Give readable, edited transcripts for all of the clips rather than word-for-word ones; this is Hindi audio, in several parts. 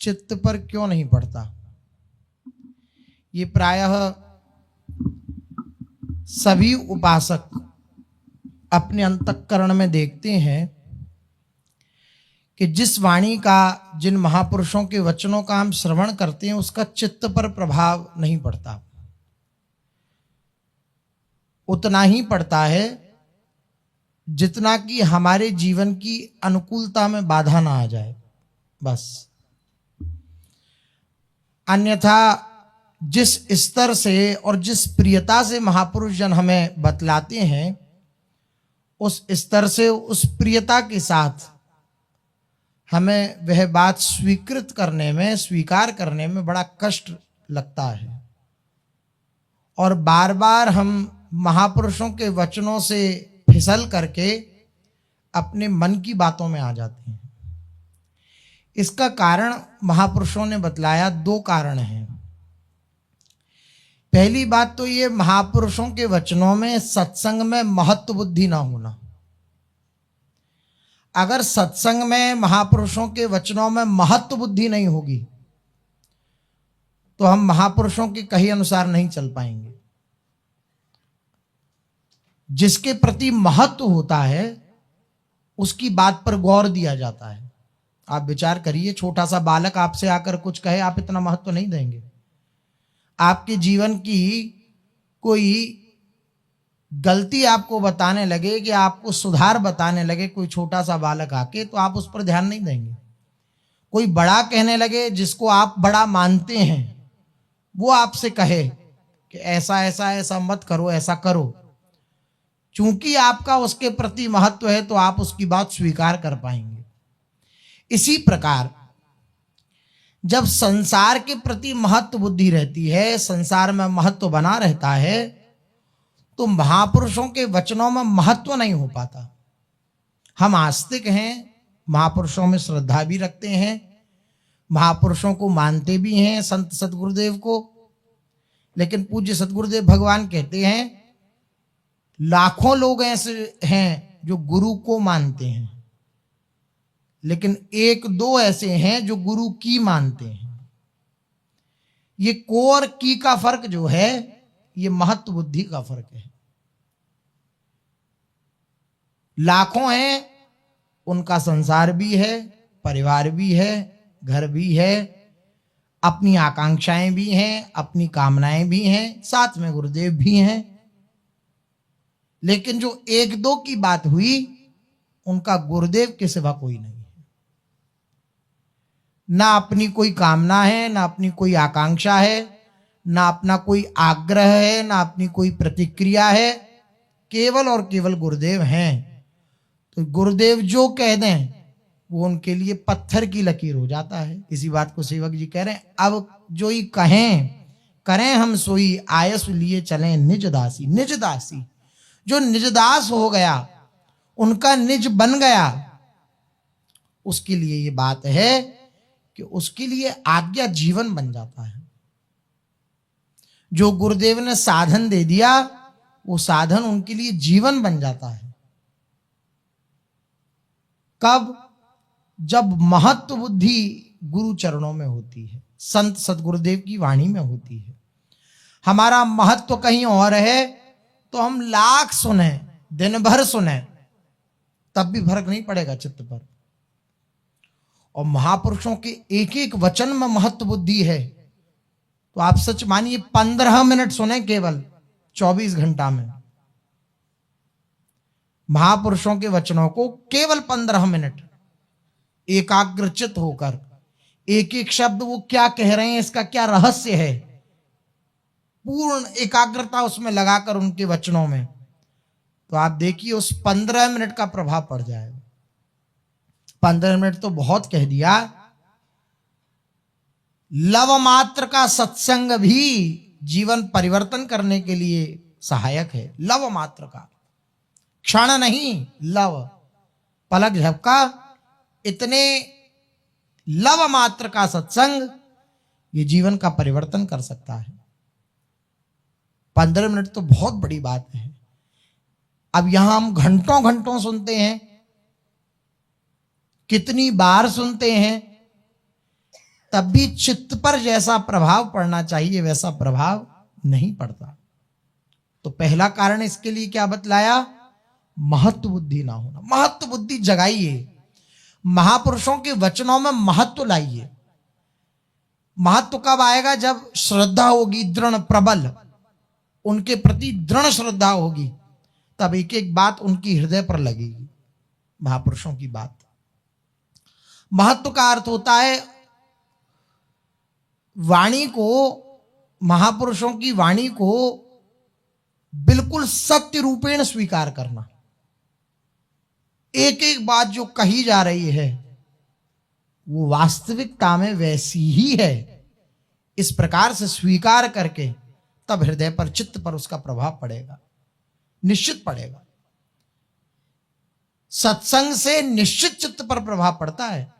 चित्त पर क्यों नहीं पड़ता? ये प्रायः सभी उपासक अपने अंतःकरण में देखते हैं कि जिस वाणी का, जिन महापुरुषों के वचनों का हम श्रवण करते हैं, उसका चित्त पर प्रभाव नहीं पड़ता। उतना ही पड़ता है जितना कि हमारे जीवन की अनुकूलता में बाधा ना आ जाए, बस। अन्यथा जिस स्तर से और जिस प्रियता से महापुरुष जन हमें बतलाते हैं, उस स्तर से, उस प्रियता के साथ हमें वह बात स्वीकृत करने में, स्वीकार करने में बड़ा कष्ट लगता है। और बार बार हम महापुरुषों के वचनों से फिसल करके अपने मन की बातों में आ जाते हैं। इसका कारण महापुरुषों ने बतलाया, दो कारण हैं। पहली बात तो ये, महापुरुषों के वचनों में, सत्संग में महत्व बुद्धि ना होना। अगर सत्संग में, महापुरुषों के वचनों में महत्व बुद्धि नहीं होगी तो हम महापुरुषों के कहे अनुसार नहीं चल पाएंगे। जिसके प्रति महत्व होता है उसकी बात पर गौर दिया जाता है। आप विचार करिए, छोटा सा बालक आपसे आकर कुछ कहे, आप इतना महत्व नहीं देंगे। आपके जीवन की कोई गलती आपको बताने लगे, कि आपको सुधार बताने लगे कोई छोटा सा बालक आके, तो आप उस पर ध्यान नहीं देंगे। कोई बड़ा कहने लगे जिसको आप बड़ा मानते हैं, वो आपसे कहे कि ऐसा ऐसा ऐसा मत करो, ऐसा करो, चूंकि आपका उसके प्रति महत्व है तो आप उसकी बात स्वीकार कर पाएंगे। इसी प्रकार जब संसार के प्रति महत्व बुद्धि रहती है, संसार में महत्व बना रहता है, तो महापुरुषों के वचनों में महत्व नहीं हो पाता। हम आस्तिक हैं, महापुरुषों में श्रद्धा भी रखते हैं, महापुरुषों को मानते भी हैं, संत सतगुरुदेव को। लेकिन पूज्य सतगुरुदेव भगवान कहते हैं, लाखों लोग ऐसे हैं जो गुरु को मानते हैं, लेकिन एक दो ऐसे हैं जो गुरु की मानते हैं। ये को और की का फर्क जो है, ये महत्व बुद्धि का फर्क है। लाखों हैं, उनका संसार भी है, परिवार भी है, घर भी है, अपनी आकांक्षाएं भी हैं, अपनी कामनाएं भी हैं, साथ में गुरुदेव भी हैं। लेकिन जो एक दो की बात हुई, उनका गुरुदेव के सिवा कोई नहीं है। ना अपनी कोई कामना है, ना अपनी कोई आकांक्षा है, ना अपना कोई आग्रह है, ना अपनी कोई प्रतिक्रिया है, केवल और केवल गुरुदेव हैं। तो गुरुदेव जो कह दें वो उनके लिए पत्थर की लकीर हो जाता है। इसी बात को सेवक जी कह रहे हैं, अब जो ही कहें करें हम सोई, आयस लिए चलें निज दासी। निज दासी, जो निजदास हो गया, उनका निज बन गया, उसके लिए ये बात है कि उसके लिए आज्ञा जीवन बन जाता है। जो गुरुदेव ने साधन दे दिया, वो साधन उनके लिए जीवन बन जाता है। कब? जब महत्व बुद्धि गुरु चरणों में होती है, संत सतगुरुदेव की वाणी में होती है। हमारा महत्व कहीं और है तो हम लाख सुने, दिन भर सुने, तब भी फर्क नहीं पड़ेगा चित्त पर। और महापुरुषों के एक एक वचन में महत्व बुद्धि है तो आप सच मानिए 15 मिनट सुने केवल 24 घंटा में। महापुरुषों के वचनों को केवल 15 मिनट एकाग्रचित होकर, एक एक शब्द वो क्या कह रहे हैं, इसका क्या रहस्य है, पूर्ण एकाग्रता उसमें लगाकर उनके वचनों में, तो आप देखिए उस 15 मिनट का प्रभाव पड़ जाएगा। 15 मिनट तो बहुत कह दिया। लव मात्र का सत्संग भी जीवन परिवर्तन करने के लिए सहायक है। लव मात्र का, क्षण नहीं, लव, पलक झपका, इतने लव मात्र का सत्संग ये जीवन का परिवर्तन कर सकता है। 15 मिनट तो बहुत बड़ी बात है। अब यहां हम घंटों घंटों सुनते हैं, कितनी बार सुनते हैं, तब भी चित्त पर जैसा प्रभाव पड़ना चाहिए वैसा प्रभाव नहीं पड़ता। तो पहला कारण इसके लिए क्या बतलाया? महत्व बुद्धि ना होना। महत्व बुद्धि जगाइए, महापुरुषों के वचनों में महत्व लाइए। महत्व कब आएगा? जब श्रद्धा होगी दृढ़ प्रबल, उनके प्रति दृढ़ श्रद्धा होगी, तब एक एक बात उनकी हृदय पर लगेगी, महापुरुषों की बात। महत्व का अर्थ होता है वाणी को, महापुरुषों की वाणी को बिल्कुल सत्य रूपेण स्वीकार करना। एक एक बात जो कही जा रही है वो वास्तविकता में वैसी ही है, इस प्रकार से स्वीकार करके तब हृदय पर, चित्त पर उसका प्रभाव पड़ेगा, निश्चित पड़ेगा। सत्संग से निश्चित चित्त पर प्रभाव पड़ता है।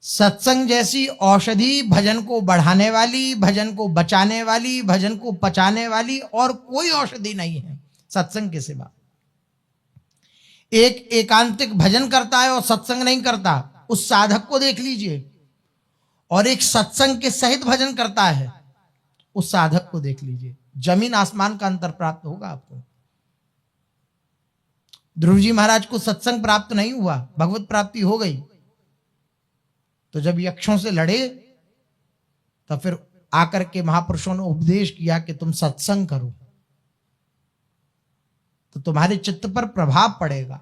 सत्संग जैसी औषधि भजन को बढ़ाने वाली, भजन को बचाने वाली, भजन को पचाने वाली और कोई औषधि नहीं है सत्संग के सिवा। एक एकांतिक भजन करता है और सत्संग नहीं करता, उस साधक को देख लीजिए, और एक सत्संग के सहित भजन करता है, उस साधक को देख लीजिए। जमीन आसमान का अंतर प्राप्त होगा आपको। ध्रुव जी महाराज को सत्संग प्राप्त नहीं हुआ, भगवत प्राप्ति हो गई। तो जब यक्षों से लड़े तब फिर आकर के महापुरुषों ने उपदेश किया कि तुम सत्संग करो, तो तुम्हारे चित्त पर प्रभाव पड़ेगा।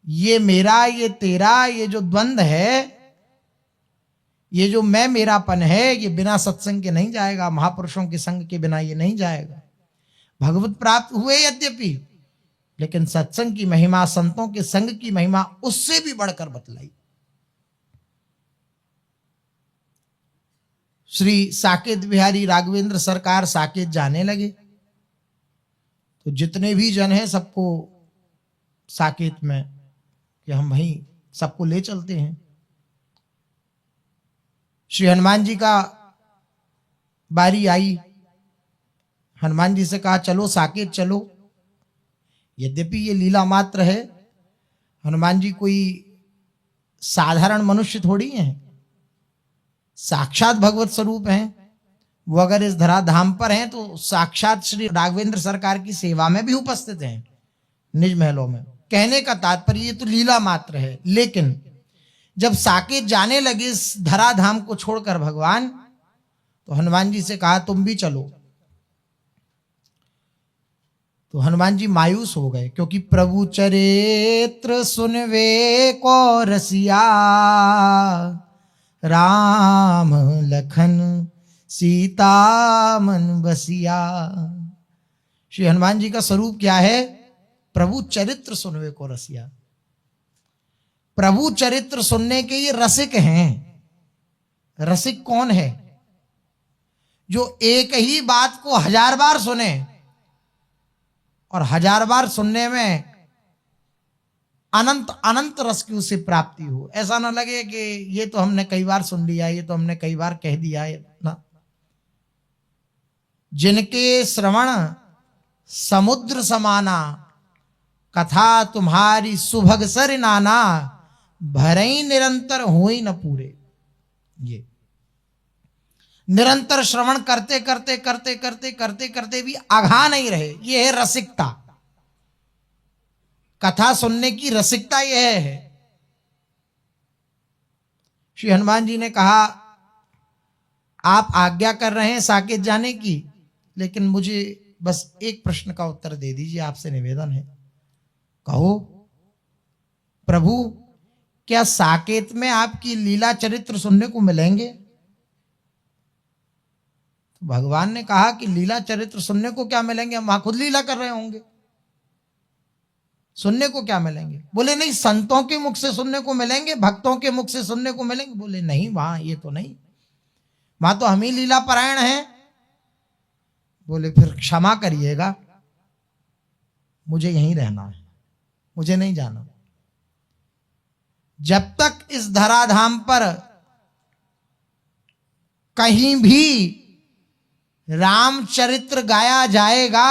ये मेरा, ये तेरा, ये जो द्वंद्व है, ये जो मैं मेरापन है, ये बिना सत्संग के नहीं जाएगा, महापुरुषों के संग के बिना ये नहीं जाएगा। भगवत प्राप्त हुए यद्यपि, लेकिन सत्संग की महिमा, संतों के संग की महिमा उससे भी बढ़कर बतलाई। श्री साकेत बिहारी राघवेंद्र सरकार साकेत जाने लगे, तो जितने भी जन हैं सबको साकेत में कि हम वहीं सबको ले चलते हैं। श्री हनुमान जी का बारी आई, हनुमान जी से कहा चलो साकेत चलो। यद्यपि ये लीला मात्र है, हनुमान जी कोई साधारण मनुष्य थोड़ी हैं, साक्षात भगवत स्वरूप हैं। वो अगर इस धराधाम पर हैं तो साक्षात श्री राघवेंद्र सरकार की सेवा में भी उपस्थित हैं निज महलों में। कहने का तात्पर्य ये तो लीला मात्र है, लेकिन जब साकेत जाने लगे इस धराधाम को छोड़कर भगवान, तो हनुमान जी से कहा तुम भी चलो। तो हनुमान जी मायूस हो गए, क्योंकि प्रभु चरित्र सुनवे को रसिया, राम लखन सीता मन बसिया। श्री हनुमान जी का स्वरूप क्या है? प्रभु चरित्र सुनवे को रसिया। प्रभु चरित्र सुनने के ये रसिक हैं। रसिक कौन है? जो एक ही बात को 1000 बार सुने और 1000 बार सुनने में अनंत अनंत रस की उसे प्राप्ति हो। ऐसा ना लगे कि ये तो हमने कई बार सुन लिया, ये तो हमने कई बार कह दिया है ना। जिनके श्रवण समुद्र समाना, कथा तुम्हारी सुभग सर नाना, भरई निरंतर होई न पूरे। ये निरंतर श्रवण करते करते करते करते करते करते भी आघा नहीं रहे, ये है रसिकता। कथा सुनने की रसिकता यह है। श्री हनुमान जी ने कहा आप आज्ञा कर रहे हैं साकेत जाने की, लेकिन मुझे बस एक प्रश्न का उत्तर दे दीजिए, आपसे निवेदन है। कहो प्रभु, क्या साकेत में आपकी लीला चरित्र सुनने को मिलेंगे? तो भगवान ने कहा कि लीला चरित्र सुनने को क्या मिलेंगे, हम वहां खुद लीला कर रहे होंगे, सुनने को क्या मिलेंगे? बोले नहीं, संतों के मुख से सुनने को मिलेंगे, भक्तों के मुख से सुनने को मिलेंगे। बोले नहीं, वहां ये तो नहीं, वहां तो हम ही लीला परायण हैं। बोले फिर क्षमा करिएगा, मुझे यहीं रहना है, मुझे नहीं जाना। जब तक इस धराधाम पर कहीं भी रामचरित्र गाया जाएगा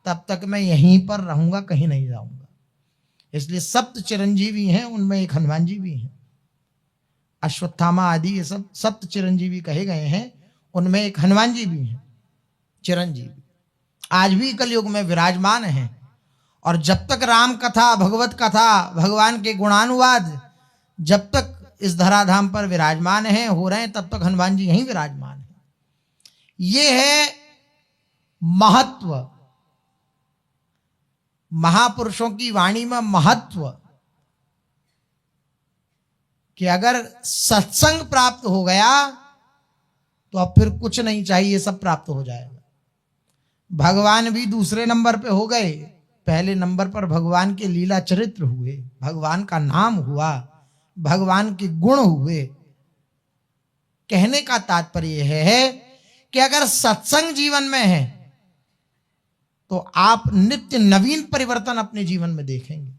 तब तक मैं यहीं पर रहूंगा, कहीं नहीं जाऊंगा। इसलिए सप्त चिरंजीवी हैं, उनमें एक हनुमान जी भी हैं। अश्वत्थामा आदि ये सब सप्त चिरंजीवी कहे गए हैं, उनमें एक हनुमान जी भी हैं चिरंजीवी, आज भी कलयुग में विराजमान हैं। और जब तक राम कथा, भगवत कथा, भगवान के गुणानुवाद जब तक इस धराधाम पर विराजमान हैं, हो रहे हैं, तब तक हनुमान जी यहीं विराजमान हैं। ये है महत्व, महापुरुषों की वाणी में महत्व, कि अगर सत्संग प्राप्त हो गया तो अब फिर कुछ नहीं चाहिए, सब प्राप्त हो जाएगा। भगवान भी दूसरे नंबर पे हो गए, पहले नंबर पर भगवान के लीला चरित्र हुए, भगवान का नाम हुआ, भगवान के गुण हुए। कहने का तात्पर्य है कि अगर सत्संग जीवन में है तो आप नित्य नवीन परिवर्तन अपने जीवन में देखेंगे,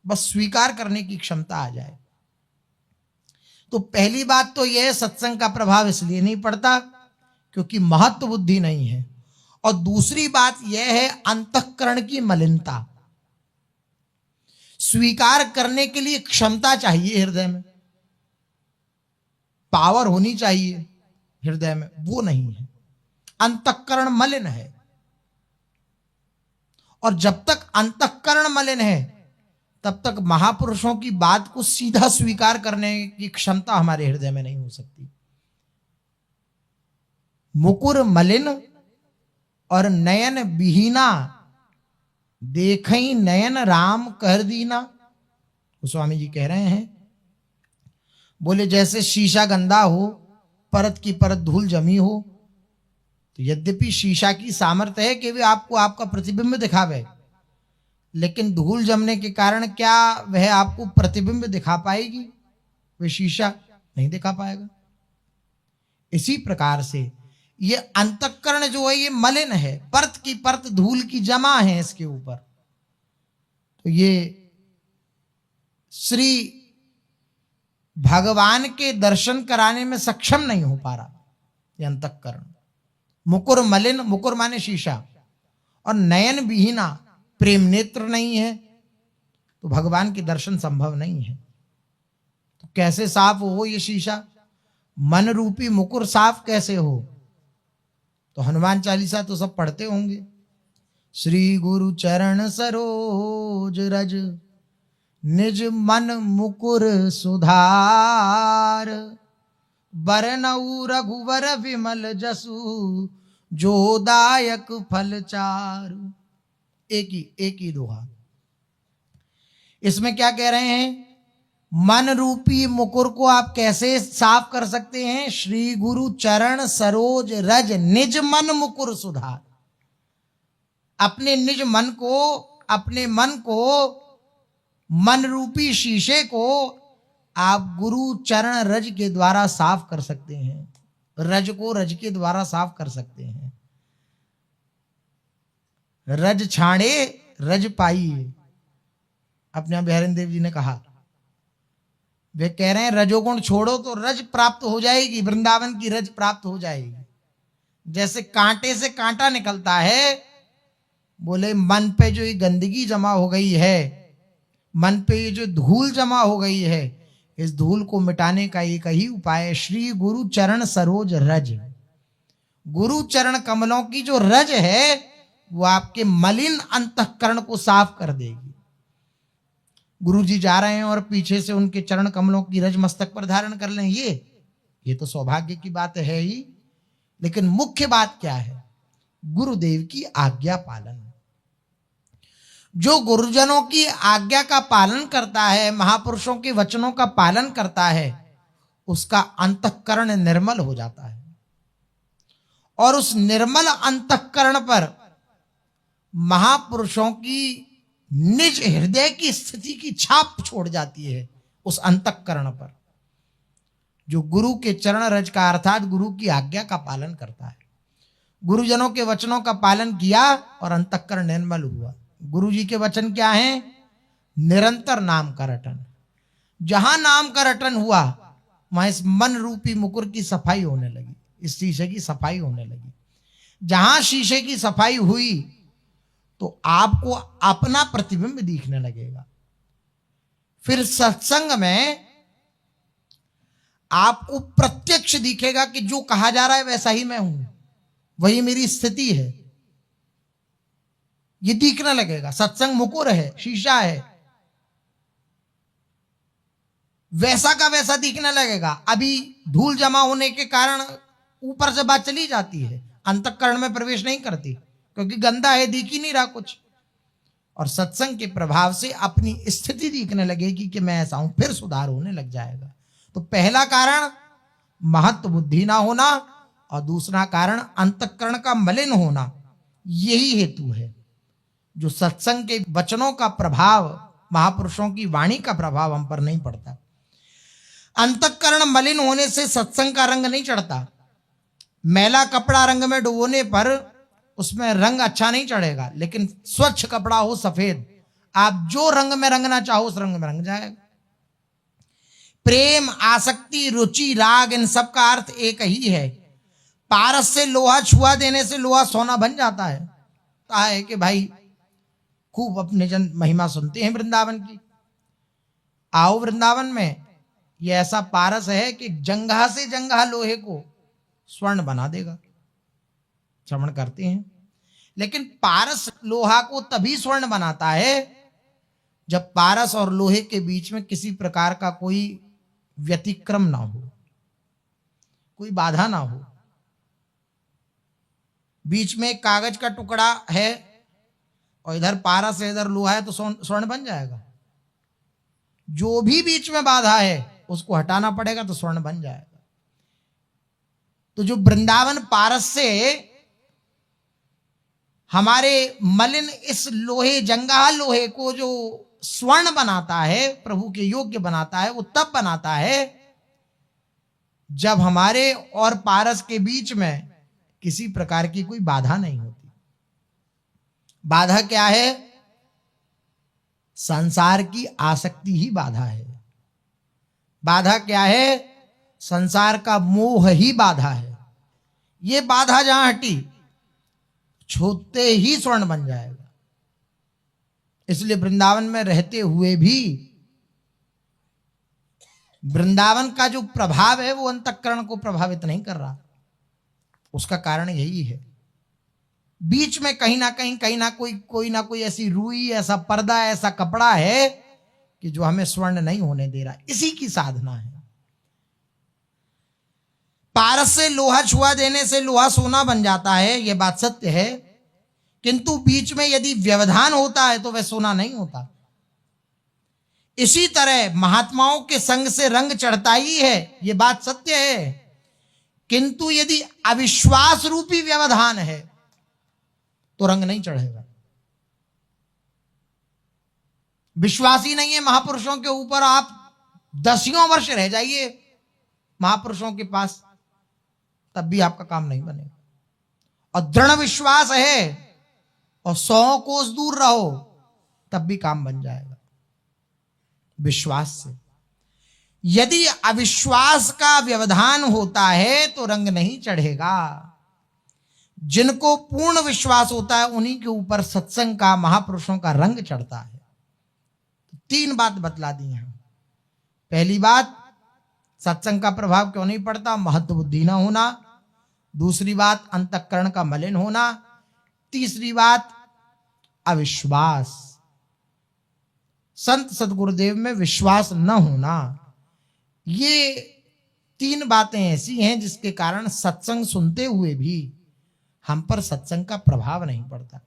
बस स्वीकार करने की क्षमता आ जाए। तो पहली बात तो यह, सत्संग का प्रभाव इसलिए नहीं पड़ता क्योंकि महत्व बुद्धि नहीं है। और दूसरी बात यह है अंतःकरण की मलिनता। स्वीकार करने के लिए क्षमता चाहिए, हृदय में पावर होनी चाहिए, हृदय में वो नहीं है, अंतःकरण मलिन है। और जब तक अंतःकरण मलिन है तब तक महापुरुषों की बात को सीधा स्वीकार करने की क्षमता हमारे हृदय में नहीं हो सकती। मुकुर मलिन और नयन विहीना, देखई नयन राम कर दीना। स्वामी जी कह रहे हैं, बोले जैसे शीशा गंदा हो, परत की परत धूल जमी हो, तो यद्यपि शीशा की सामर्थ्य है कि वे आपको आपका प्रतिबिंब दिखावे, लेकिन धूल जमने के कारण क्या वह आपको प्रतिबिंब दिखा पाएगी? वह शीशा नहीं दिखा पाएगा। इसी प्रकार से ये अंतःकरण जो है ये मलिन है, परत की परत धूल की जमा है इसके ऊपर। तो ये श्री भगवान के दर्शन कराने में सक्षम नहीं हो पा रहा, ये अंतःकरण। मुकुर मलिन, मुकुर माने शीशा, और नयन विहीना, प्रेम नेत्र नहीं है, तो भगवान के दर्शन संभव नहीं है। तो कैसे साफ हो ये शीशा? मन रूपी मुकुर साफ कैसे हो? तो हनुमान चालीसा तो सब पढ़ते होंगे। श्री गुरु चरण सरोज रज, निज मन मुकुर सुधार, बरनऊ रघुवर विमल जसु, जो दायक फल चारु। एक ही दोहा। इसमें क्या कह रहे हैं? मन रूपी मुकुर को आप कैसे साफ कर सकते हैं? श्री गुरु चरण सरोज रज, निज मन मुकुर सुधार। अपने निज मन को, अपने मन को, मन रूपी शीशे को आप गुरु चरण रज के द्वारा साफ कर सकते हैं। रज को रज के द्वारा साफ कर सकते हैं। रज छाड़े रज पाइए, अपने बिहारी देव जी ने कहा। वे कह रहे हैं रजोगुण छोड़ो तो रज प्राप्त हो जाएगी, वृंदावन की रज प्राप्त हो जाएगी। जैसे कांटे से कांटा निकलता है, बोले मन पे जो ये गंदगी जमा हो गई है, मन पे ये जो धूल जमा हो गई है, इस धूल को मिटाने का एक ही उपाय है, श्री गुरु चरण सरोज रज। गुरु चरण कमलों की जो रज है वो आपके मलिन अंतःकरण को साफ कर देगी। गुरु जी जा रहे हैं और पीछे से उनके चरण कमलों की रज मस्तक पर धारण कर लें, ये तो सौभाग्य की बात है ही। लेकिन मुख्य बात क्या है? गुरुदेव की आज्ञा पालन। जो गुरुजनों की आज्ञा का पालन करता है, महापुरुषों के वचनों का पालन करता है, उसका अंतःकरण निर्मल हो जाता है। और उस निर्मल अंतःकरण पर महापुरुषों की निज हृदय की स्थिति की छाप छोड़ जाती है उस अंतःकरण पर, जो गुरु के चरण रज का अर्थात गुरु की आज्ञा का पालन करता है। गुरुजनों के वचनों का पालन किया और अंतःकरण निर्मल हुआ। गुरु जी के वचन क्या हैं? निरंतर नाम का रटन। जहां नाम का रटन हुआ वहां इस मन रूपी मुकुर की सफाई होने लगी, इस शीशे की सफाई होने लगी। जहां शीशे की सफाई हुई तो आपको अपना प्रतिबिंब दिखने लगेगा। फिर सत्संग में आपको प्रत्यक्ष दिखेगा कि जो कहा जा रहा है वैसा ही मैं हूं, वही मेरी स्थिति है, ये दिखने लगेगा। सत्संग मुकुर है, शीशा है, वैसा का वैसा दिखने लगेगा। अभी धूल जमा होने के कारण ऊपर से बात चली जाती है, अंतःकरण में प्रवेश नहीं करती, क्योंकि गंदा है, दिख ही नहीं रहा कुछ। और सत्संग के प्रभाव से अपनी स्थिति दिखने लगेगी कि मैं ऐसा हूं, फिर सुधार होने लग जाएगा। तो पहला कारण महत्व बुद्धि ना होना, और दूसरा कारण अंतःकरण का मलिन होना। यही हेतु है जो सत्संग के वचनों का प्रभाव, महापुरुषों की वाणी का प्रभाव हम पर नहीं पड़ता। अंतःकरण मलिन होने से सत्संग का रंग नहीं चढ़ता। मैला कपड़ा रंग में डुबोने पर उसमें रंग अच्छा नहीं चढ़ेगा, लेकिन स्वच्छ कपड़ा हो, सफेद, आप जो रंग में रंगना चाहो उस रंग में रंग जाएगा। प्रेम, आसक्ति, रुचि, राग, इन सब का अर्थ एक ही है। पारस से लोहा छुआ देने से लोहा सोना बन जाता है। कहा है कि भाई खूब अपने जन महिमा सुनते हैं वृंदावन की, आओ वृंदावन में। ये ऐसा पारस है कि जंघा से जंघा लोहे को स्वर्ण बना देगा। श्रवण करते हैं, लेकिन पारस लोहा को तभी स्वर्ण बनाता है जब पारस और लोहे के बीच में किसी प्रकार का कोई व्यतिक्रम ना हो, कोई बाधा ना हो। बीच में एक कागज का टुकड़ा है और इधर पारस है, इधर लोहा है, तो स्वर्ण बन जाएगा। जो भी बीच में बाधा है उसको हटाना पड़ेगा तो स्वर्ण बन जाएगा। तो जो वृंदावन पारस से हमारे मलिन इस लोहे, जंगा लोहे को जो स्वर्ण बनाता है, प्रभु के योग्य बनाता है, वो तब बनाता है जब हमारे और पारस के बीच में किसी प्रकार की कोई बाधा नहीं होती। बाधा क्या है? संसार की आसक्ति ही बाधा है। बाधा क्या है? संसार का मोह ही बाधा है। ये बाधा जहां हटी, छूते ही स्वर्ण बन जाएगा। इसलिए वृंदावन में रहते हुए भी वृंदावन का जो प्रभाव है वो अंतःकरण को प्रभावित नहीं कर रहा। उसका कारण यही है, बीच में कहीं ना कोई ऐसी रुई, ऐसा पर्दा, ऐसा कपड़ा है कि जो हमें स्वर्ण नहीं होने दे रहा। इसी की साधना है। पारस से लोहा छुआ देने से लोहा सोना बन जाता है, यह बात सत्य है, किंतु बीच में यदि व्यवधान होता है तो वह सोना नहीं होता। इसी तरह महात्माओं के संग से रंग चढ़ता ही है, यह बात सत्य है, किंतु यदि अविश्वास रूपी व्यवधान है तो रंग नहीं चढ़ेगा। विश्वास ही नहीं है महापुरुषों के ऊपर, आप दसियों वर्ष रह जाइए महापुरुषों के पास, तब भी आपका काम नहीं बनेगा। और दृढ़ विश्वास है और 100 कोस दूर रहो तब भी काम बन जाएगा विश्वास से। यदि अविश्वास का व्यवधान होता है तो रंग नहीं चढ़ेगा। जिनको पूर्ण विश्वास होता है उन्हीं के ऊपर सत्संग का, महापुरुषों का रंग चढ़ता है। 3 बात बतला दी हैं। पहली बात, सत्संग का प्रभाव क्यों नहीं पड़ता? महत्व बुद्धि ना होना। दूसरी बात, अंतःकरण का मलिन होना। तीसरी बात, अविश्वास, संत सदगुरुदेव में विश्वास न होना। ये 3 बातें ऐसी हैं जिसके कारण सत्संग सुनते हुए भी हम पर सत्संग का प्रभाव नहीं पड़ता।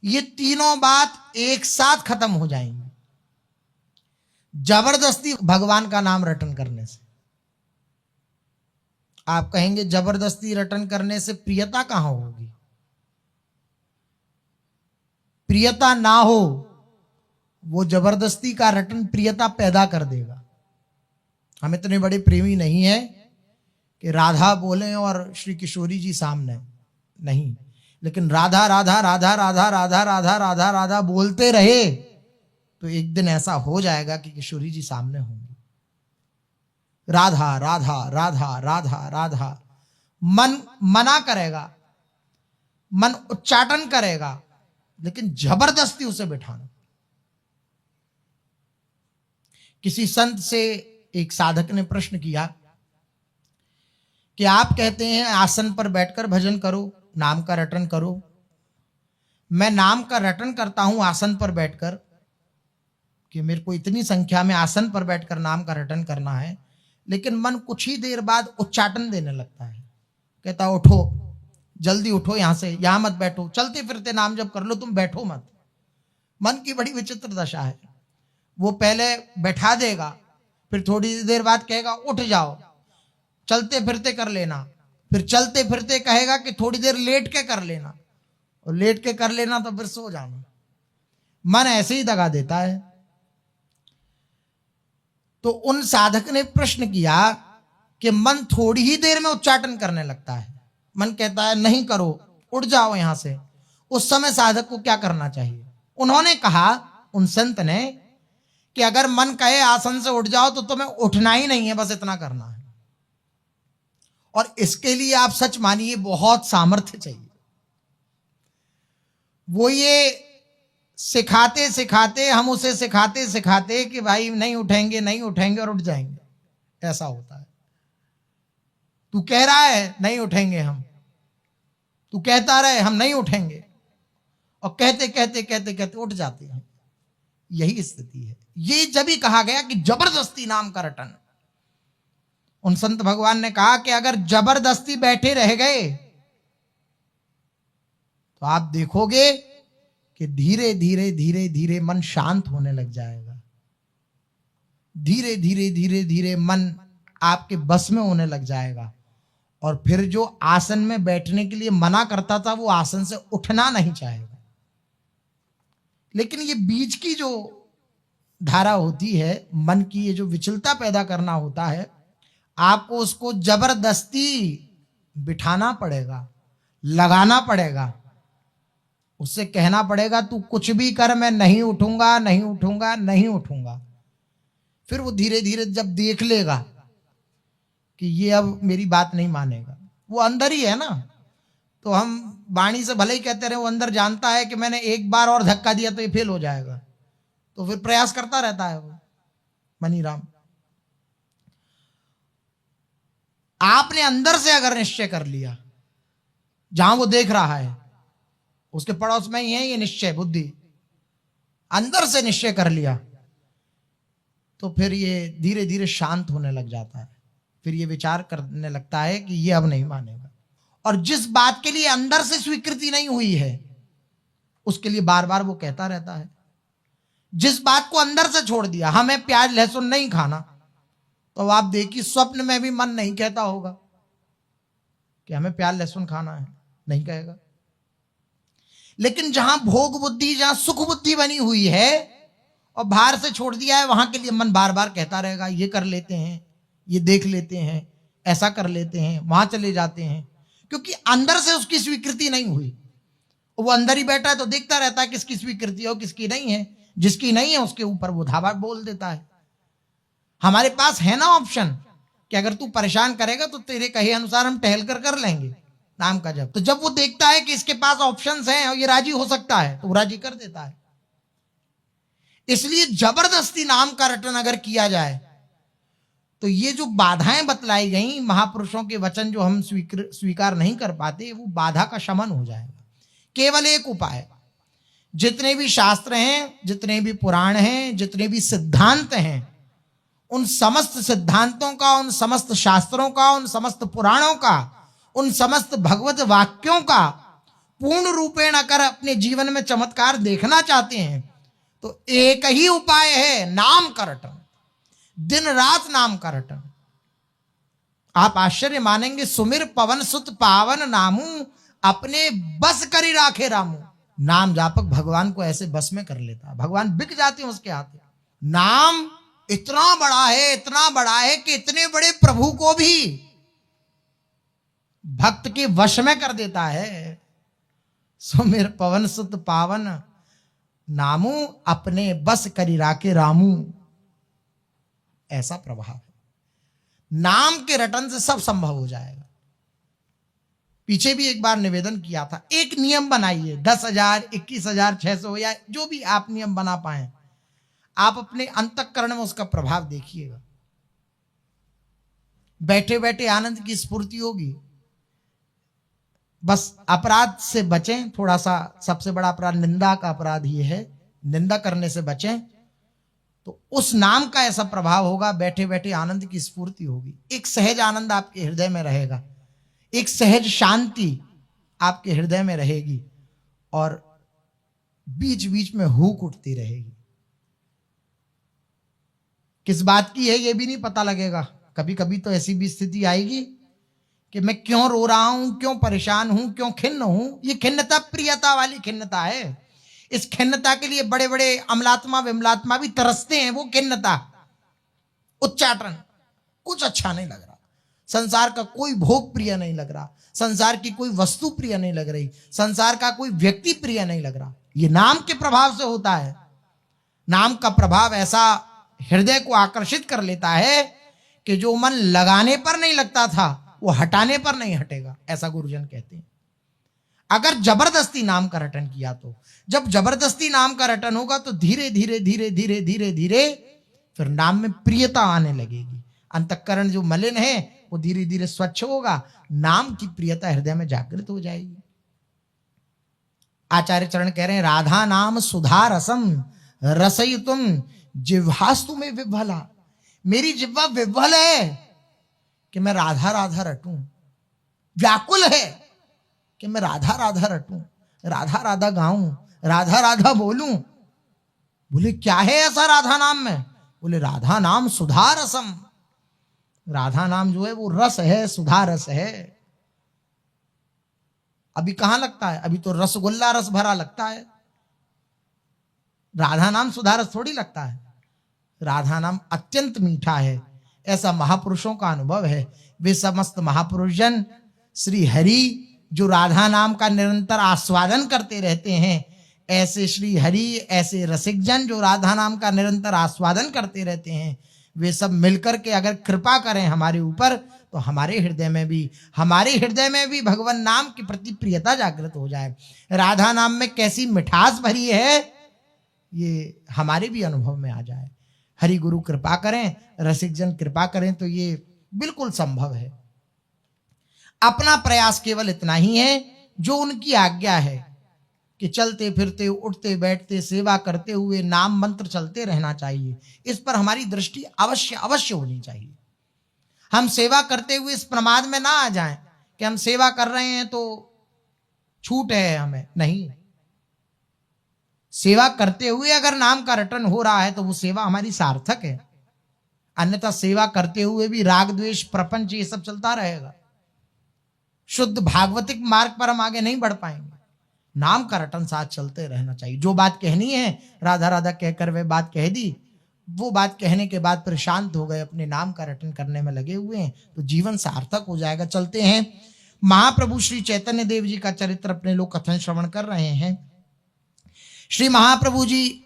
ये तीनों बात एक साथ खत्म हो जाएंगी जबरदस्ती भगवान का नाम रटन करने से। आप कहेंगे जबरदस्ती रटन करने से प्रियता कहां होगी? प्रियता ना हो, वो जबरदस्ती का रटन प्रियता पैदा कर देगा। हम इतने बड़े प्रेमी नहीं है कि राधा बोले और श्री किशोरी जी सामने नहीं, लेकिन राधा राधा राधा राधा राधा राधा राधा राधा बोलते रहे तो एक दिन ऐसा हो जाएगा कि किशोरी जी सामने होंगी। राधा राधा राधा राधा राधा, मन मना करेगा, मन उच्चाटन करेगा, लेकिन जबरदस्ती उसे बिठाना। किसी संत से एक साधक ने प्रश्न किया कि आप कहते हैं आसन पर बैठकर भजन करो, नाम का रटन करो। मैं नाम का रटन करता हूं आसन पर बैठकर, कि मेरे को इतनी संख्या में आसन पर बैठकर नाम का रटन करना है, लेकिन मन कुछ ही देर बाद उच्चाटन देने लगता है, कहता उठो, जल्दी उठो, यहां से, यहां मत बैठो, चलते फिरते नाम जब कर लो, तुम बैठो मत। मन की बड़ी विचित्र दशा है। वो पहले बैठा देगा, फिर थोड़ी देर बाद कहेगा उठ जाओ, चलते फिरते कर लेना, फिर चलते फिरते कहेगा कि थोड़ी देर लेट के कर लेना, और लेट के कर लेना तो फिर सो जाना। मन ऐसे ही दगा देता है। तो उन साधक ने प्रश्न किया कि मन थोड़ी ही देर में उच्चाटन करने लगता है, मन कहता है नहीं करो, उठ जाओ यहां से। उस समय साधक को क्या करना चाहिए? उन्होंने कहा, उन संत ने, कि अगर मन कहे आसन से उठ जाओ तो तुम्हें उठना ही नहीं है, बस इतना करना है। और इसके लिए आप सच मानिए बहुत सामर्थ्य चाहिए। वो ये सिखाते सिखाते, हम उसे सिखाते सिखाते कि भाई नहीं उठेंगे नहीं उठेंगे, और उठ जाएंगे, ऐसा होता है। तू कह रहा है नहीं उठेंगे हम, तू कहता रहे हम नहीं उठेंगे, और कहते कहते कहते कहते उठ जाते हैं। यही स्थिति है। ये जब ही कहा गया कि जबरदस्ती नाम का रटन, उन संत भगवान ने कहा कि अगर जबरदस्ती बैठे रह गए तो आप देखोगे कि धीरे धीरे धीरे धीरे मन शांत होने लग जाएगा। धीरे धीरे धीरे धीरे मन आपके बस में होने लग जाएगा, और फिर जो आसन में बैठने के लिए मना करता था वो आसन से उठना नहीं चाहेगा। लेकिन ये बीच की जो धारा होती है, मन की ये जो विचलता पैदा करना होता है, आपको उसको जबरदस्ती बिठाना पड़ेगा, लगाना पड़ेगा, उससे कहना पड़ेगा तू कुछ भी कर, मैं नहीं उठूंगा नहीं उठूंगा नहीं उठूंगा। फिर वो धीरे धीरे जब देख लेगा कि ये अब मेरी बात नहीं मानेगा, वो अंदर ही है ना, तो हम वाणी से भले ही कहते रहे, वो अंदर जानता है कि मैंने एक बार और धक्का दिया तो ये फेल हो जाएगा, तो फिर प्रयास करता रहता है वो मनीराम। आपने अंदर से अगर निश्चय कर लिया, जहां वो देख रहा है उसके पड़ोस में ही है ये निश्चय बुद्धि, अंदर से निश्चय कर लिया, तो फिर ये धीरे धीरे शांत होने लग जाता है। फिर ये विचार करने लगता है कि ये अब नहीं मानेगा। और जिस बात के लिए अंदर से स्वीकृति नहीं हुई है उसके लिए बार बार वो कहता रहता है। जिस बात को अंदर से छोड़ दिया, हमें प्याज लहसुन नहीं खाना, तो आप देखिए स्वप्न में भी मन नहीं कहता होगा कि हमें प्याज लहसुन खाना है, नहीं कहेगा। लेकिन जहां भोग बुद्धि, जहां सुख बुद्धि बनी हुई है और बाहर से छोड़ दिया है, वहां के लिए मन बार बार कहता रहेगा ये कर लेते हैं, ये देख लेते हैं, ऐसा कर लेते हैं, वहां चले जाते हैं, क्योंकि अंदर से उसकी स्वीकृति नहीं हुई। वो अंदर ही बैठा है तो देखता रहता है किसकी स्वीकृति हो किसकी नहीं है। जिसकी नहीं है उसके ऊपर वो धावा बोल देता है। हमारे पास है ना ऑप्शन कि अगर तू परेशान करेगा तो तेरे कहे अनुसार हम टहल कर लेंगे नाम का जब। तो जब वो देखता है कि इसके पास ऑप्शंस हैं और ये राजी हो सकता है तो वो राजी कर देता है। इसलिए जबरदस्ती नाम का रटन अगर किया जाए तो ये जो बाधाएं बतलाई गई, महापुरुषों के वचन जो हम स्वीकार नहीं कर पाते, वो बाधा का शमन हो जाएगा। केवल एक उपाय, जितने भी शास्त्र हैं, जितने भी पुराण हैं, जितने भी सिद्धांत हैं, उन समस्त सिद्धांतों का, उन समस्त शास्त्रों का, उन समस्त पुराणों का, उन समस्त भगवत वाक्यों का पूर्ण रूपेण अगर अपने जीवन में चमत्कार देखना चाहते हैं तो एक ही उपाय है, नाम का रटन, दिन रात नाम का रटन। आप आश्चर्य मानेंगे, सुमिर पवन सुत पावन नामू, अपने बस करी राखे रामू। नाम जापक भगवान को ऐसे बस में कर लेता, भगवान बिक जाते हैं उसके हाथ। नाम इतना बड़ा है, इतना बड़ा है कि इतने बड़े प्रभु को भी भक्त के वश में कर देता है। सुमिर पवन सुत पावन नामू, अपने बस करी राखे रामू, ऐसा प्रभाव है। नाम के रटन से सब संभव हो जाएगा। पीछे भी एक बार निवेदन किया था, एक नियम बनाइए, 10,000, 21,600 या जो भी आप नियम बना पाए, आप अपने अंतःकरण में उसका प्रभाव देखिएगा। बैठे बैठे आनंद की स्फूर्ति होगी। बस अपराध से बचें, थोड़ा सा सबसे बड़ा अपराध निंदा का अपराध ये है, निंदा करने से बचें तो उस नाम का ऐसा प्रभाव होगा, बैठे बैठे आनंद की स्फूर्ति होगी। एक सहज आनंद आपके हृदय में रहेगा, एक सहज शांति आपके हृदय में रहेगी और बीच बीच में हुक उठती रहेगी। किस बात की है ये भी नहीं पता लगेगा। कभी कभी तो ऐसी भी स्थिति आएगी कि मैं क्यों रो रहा हूं, क्यों परेशान हूं, क्यों खिन्न हूं। ये खिन्नता प्रियता वाली खिन्नता है। इस खिन्नता के लिए बड़े बड़े अमलात्मा विमलात्मा भी तरसते हैं। वो खिन्नता, उच्चाटन, कुछ अच्छा नहीं लग रहा, संसार का कोई भोग प्रिय नहीं लग रहा, संसार की कोई वस्तु प्रिय नहीं लग रही, संसार का कोई व्यक्ति प्रिय नहीं लग रहा। ये नाम के प्रभाव से होता है। नाम का प्रभाव ऐसा हृदय को आकर्षित कर लेता है कि जो मन लगाने पर नहीं लगता था वो हटाने पर नहीं हटेगा, ऐसा गुरुजन कहते हैं। अगर जबरदस्ती नाम का रटन किया तो, जब जबरदस्ती नाम का रटन होगा तो धीरे धीरे धीरे धीरे धीरे धीरे फिर नाम में प्रियता आने लगेगी। अंतःकरण जो मलिन है वो धीरे धीरे स्वच्छ होगा, नाम की प्रियता हृदय में जागृत हो जाएगी। आचार्य चरण कह रहे हैं, राधा नाम सुधा रसम रसयितुम जिह्वास्तु में विह्वला। मेरी जिह्वा विह्वल है कि मैं राधा राधा रटूं, व्याकुल है कि मैं राधा राधा रटूं, राधा राधा गाऊं, राधा राधा बोलूं। बोले क्या है ऐसा राधा नाम में? बोले राधा नाम सुधा रसम। राधा नाम जो है वो रस है, सुधा रस है। अभी कहां लगता है? अभी तो रसगुल्ला रस भरा लगता है। राधा नाम सुधा रस थोड़ी लगता है। राधा नाम अत्यंत मीठा है, ऐसा महापुरुषों का अनुभव है। वे समस्त महापुरुष जन श्री हरि जो राधा नाम का निरंतर आस्वादन करते रहते हैं, ऐसे श्री हरि, ऐसे रसिक जन जो राधा नाम का निरंतर आस्वादन करते रहते हैं, वे सब मिलकर के अगर कृपा करें हमारे ऊपर तो हमारे हृदय में भी भगवान नाम के प्रति प्रियता जागृत हो जाए। राधा नाम में कैसी मिठास भरी है ये हमारे भी अनुभव में आ जाए। हरि गुरु कृपा करें, रसिक जन कृपा करें तो ये बिल्कुल संभव है। अपना प्रयास केवल इतना ही है जो उनकी आज्ञा है कि चलते फिरते उठते बैठते सेवा करते हुए नाम मंत्र चलते रहना चाहिए। इस पर हमारी दृष्टि अवश्य अवश्य होनी चाहिए। हम सेवा करते हुए इस प्रमाद में ना आ जाएं कि हम सेवा कर रहे हैं तो छूट है हमें, नहीं। सेवा करते हुए अगर नाम का रटन हो रहा है तो वो सेवा हमारी सार्थक है। अन्यथा सेवा करते हुए भी राग द्वेष प्रपंच ये सब चलता रहेगा। शुद्ध भागवतिक मार्ग पर हम आगे नहीं बढ़ पाएंगे। नाम का रटन साथ चलते रहना चाहिए। जो बात कहनी है राधा राधा कहकर वे बात कह दी, वो बात कहने के बाद फिर शांत हो गए, अपने नाम का रटन करने में लगे हुए हैं, तो जीवन सार्थक हो जाएगा। चलते हैं, महाप्रभु श्री चैतन्य देव जी का चरित्र अपने लोग कथन श्रवण कर रहे हैं। श्री महाप्रभु जी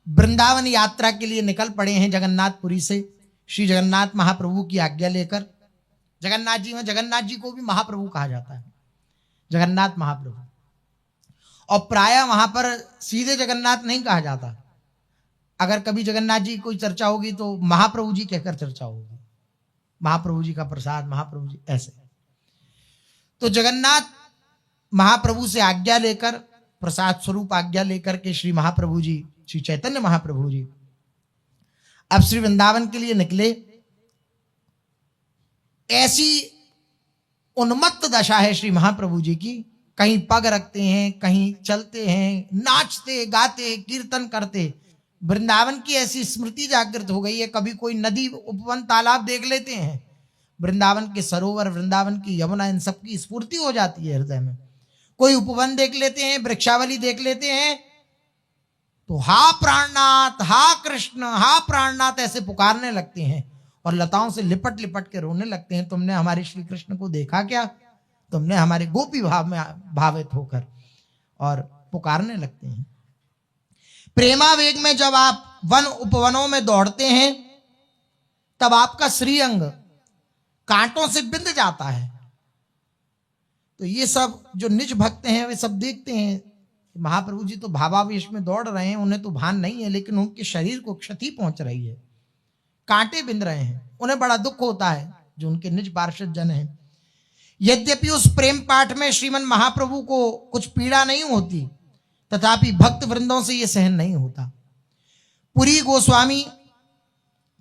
वृंदावन यात्रा के लिए निकल पड़े हैं जगन्नाथपुरी से, श्री जगन्नाथ महाप्रभु की आज्ञा लेकर। जगन्नाथ जी में, जगन्नाथ जी को भी महाप्रभु कहा जाता है, जगन्नाथ महाप्रभु। और प्रायः वहां पर सीधे जगन्नाथ नहीं कहा जाता। अगर कभी जगन्नाथ जी की कोई चर्चा होगी तो महाप्रभु जी कहकर चर्चा होगी, महाप्रभु जी का प्रसाद, महाप्रभु जी, ऐसे। तो जगन्नाथ महाप्रभु से आज्ञा लेकर, प्रसाद स्वरूप आज्ञा लेकर के श्री महाप्रभु जी, श्री चैतन्य महाप्रभु जी अब श्री वृंदावन के लिए निकले। ऐसी उन्मत्त दशा है श्री महाप्रभु जी की, कहीं पग रखते हैं, कहीं चलते हैं, नाचते गाते कीर्तन करते। वृंदावन की ऐसी स्मृति जागृत हो गई है। कभी कोई नदी, उपवन, तालाब देख लेते हैं, वृंदावन के सरोवर, वृंदावन की यमुना, इन सब की स्फूर्ति हो जाती है हृदय में। कोई उपवन देख लेते हैं, वृक्षावली देख लेते हैं, तो हा प्राणनाथ, हा कृष्ण, हा प्राणनाथ ऐसे पुकारने लगते हैं और लताओं से लिपट लिपट के रोने लगते हैं। तुमने हमारे श्री कृष्ण को देखा क्या? तुमने हमारे गोपी भाव में भावित होकर, और पुकारने लगते हैं। प्रेमावेग में जब आप वन उपवनों में दौड़ते हैं तब आपका श्रीअंग कांटों से बिंध जाता है। तो ये सब जो निज भक्त हैं वे सब देखते हैं महाप्रभु जी तो भावावेश में दौड़ रहे हैं, उन्हें तो भान नहीं है, लेकिन उनके शरीर को क्षति पहुंच रही है, कांटे बिंध रहे हैं, उन्हें बड़ा दुख होता है। जो उनके निज पार्षद जन हैं। यद्यपि उस प्रेम पाठ में श्रीमन महाप्रभु को कुछ पीड़ा नहीं होती, तथापि भक्त वृंदों से यह सहन नहीं होता। पुरी गोस्वामी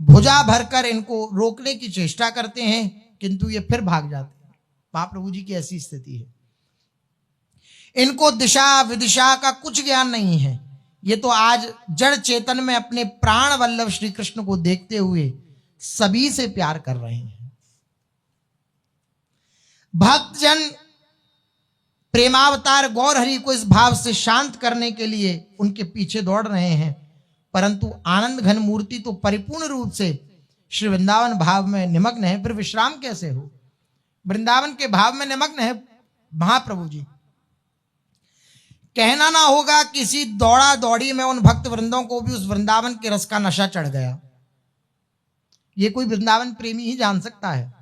भुजा भरकर इनको रोकने की चेष्टा करते हैं, किंतु ये फिर भाग जाते हैं। महाप्रभु जी की ऐसी स्थिति है। इनको दिशा विदिशा का कुछ ज्ञान नहीं है। ये तो आज जड़ चेतन में अपने प्राण वल्लभ श्री कृष्ण को देखते हुए सभी से प्यार कर रहे हैं। भक्तजन प्रेमावतार गौर हरि को इस भाव से शांत करने के लिए उनके पीछे दौड़ रहे हैं, परंतु आनंद घन मूर्ति तो परिपूर्ण रूप से श्री वृंदावन भाव में निमग्न है, फिर विश्राम कैसे हो? वृंदावन के भाव में निमग्न है महाप्रभु जी। कहना ना होगा किसी दौड़ा दौड़ी में उन भक्त वृंदों को भी उस वृंदावन के रस का नशा चढ़ गया। ये कोई वृंदावन प्रेमी ही जान सकता है।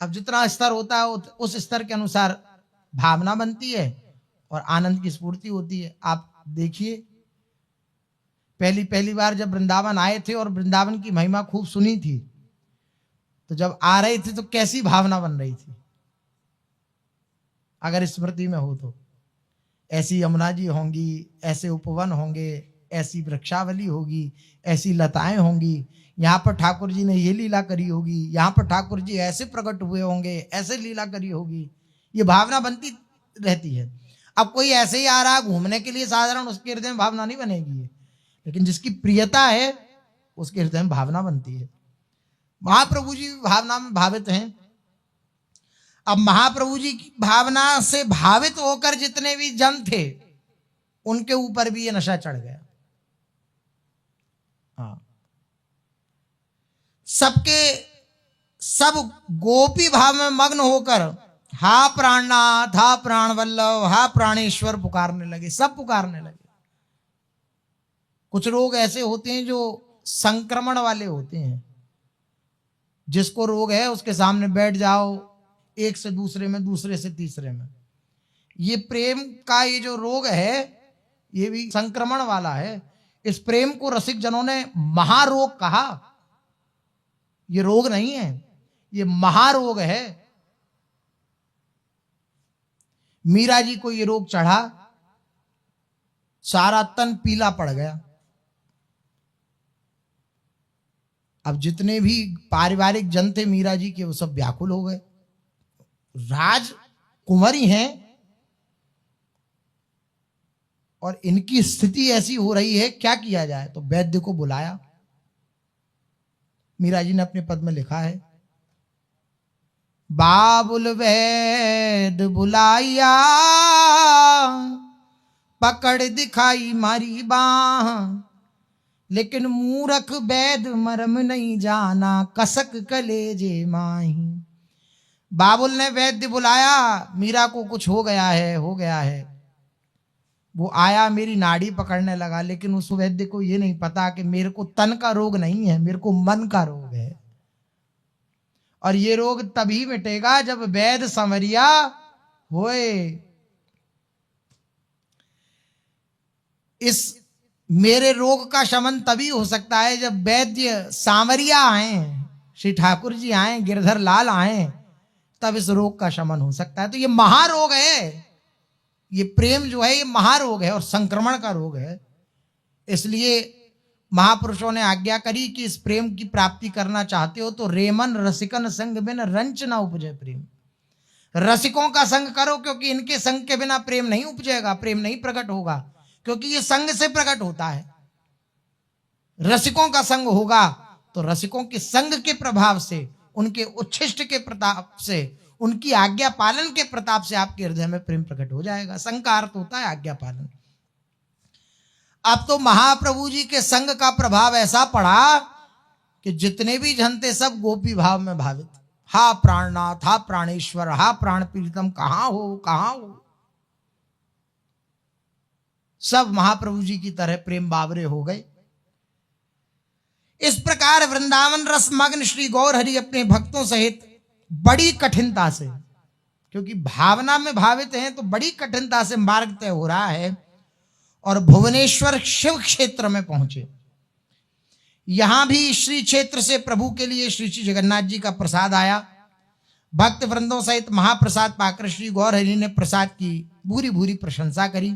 अब जितना स्तर होता है उस स्तर के अनुसार भावना बनती है और आनंद की स्फूर्ति होती है। आप देखिए, पहली बार जब वृंदावन आए थे और वृंदावन की महिमा खूब सुनी थी, तो जब आ रहे थे तो कैसी भावना बन रही थी, अगर स्मृति में हो तो। ऐसी यमुना जी होंगी, ऐसे उपवन होंगे, ऐसी वृक्षावली होगी, ऐसी लताएं होंगी, यहाँ पर ठाकुर जी ने ये लीला करी होगी, यहाँ पर ठाकुर जी ऐसे प्रकट हुए होंगे, ऐसे लीला करी होगी। ये भावना बनती रहती है। अब कोई ऐसे ही आ रहा घूमने के लिए, साधारण, उसके हृदय में भावना नहीं बनेगी है, लेकिन जिसकी प्रियता है उसके हृदय में भावना बनती है। महाप्रभु जी भावना में भावित हैं। अब महाप्रभु जी की भावना से भावित होकर जितने भी जन थे उनके ऊपर भी ये नशा चढ़ गया। हाँ, सब गोपी भाव में मग्न होकर हा प्राणनाथ, हा प्राण वल्लभ, हा प्राणेश्वर पुकारने लगे। सब पुकारने लगे। कुछ रोग ऐसे होते हैं जो संक्रमण वाले होते हैं। जिसको रोग है उसके सामने बैठ जाओ, एक से दूसरे में, दूसरे से तीसरे में। ये प्रेम का ये जो रोग है ये भी संक्रमण वाला है। इस प्रेम को रसिक जनों ने महारोग कहा। ये रोग नहीं है, ये महारोग है। मीरा जी को ये रोग चढ़ा, सारा तन पीला पड़ गया। अब जितने भी पारिवारिक जन थे मीरा जी के, वो सब व्याकुल हो गए। राजकुंवरी हैं और इनकी स्थिति ऐसी हो रही है, क्या किया जाए? तो वैद्य को बुलाया। मीरा जी ने अपने पद में लिखा है, बाबुल वैद्य बुलाया, पकड़ दिखाई मारी बाह, लेकिन मूर्ख वैद्य मरम नहीं जाना, कसक कलेजे माही। बाबुल ने वैद्य बुलाया, मीरा को कुछ हो गया है। वो आया, मेरी नाड़ी पकड़ने लगा, लेकिन उस वैद्य को ये नहीं पता कि मेरे को तन का रोग नहीं है, मेरे को मन का रोग है। और ये रोग तभी मिटेगा जब वैद्य संवरिया होए। इस मेरे रोग का शमन तभी हो सकता है जब वैद्य सांवरिया आए, श्री ठाकुर जी आए, गिरधर लाल आए, तब इस रोग का शमन हो सकता है। तो ये महारोग है। ये प्रेम जो है ये महारोग है और संक्रमण का रोग है। इसलिए महापुरुषों ने आज्ञा करी कि इस प्रेम की प्राप्ति करना चाहते हो तो रेमन रसिकन संग बिन रंच ना उपजे प्रेम। रसिकों का संग करो, क्योंकि इनके संग के बिना प्रेम नहीं उपजेगा, प्रेम नहीं प्रकट होगा, क्योंकि ये संग से प्रकट होता है। रसिकों का संग होगा तो रसिकों के संग के प्रभाव से, उनके उच्छिष्ट के प्रताप से, उनकी आज्ञा पालन के प्रताप से आपके हृदय में प्रेम प्रकट हो जाएगा। संग का अर्थ होता है आज्ञा पालन। अब तो महाप्रभु जी के संग का प्रभाव ऐसा पड़ा कि जितने भी जन थे सब गोपी भाव में भावित। हा प्राणनाथ, हा प्राणेश्वर, हा प्राण प्रीतम, कहां हो। सब महाप्रभु जी की तरह प्रेम बावरे हो गए। इस प्रकार वृंदावन रस मग्न श्री गौर हरि अपने भक्तों सहित बड़ी कठिनता से, क्योंकि भावना में भावित हैं तो बड़ी कठिनता से मार्ग तय हो रहा है, और भुवनेश्वर शिव क्षेत्र में पहुंचे। यहां भी श्री क्षेत्र से प्रभु के लिए श्री श्री जगन्नाथ जी का प्रसाद आया। भक्त वृंदों सहित महाप्रसाद पाकर श्री गौर हरि ने प्रसाद की भूरी भूरी प्रशंसा करी।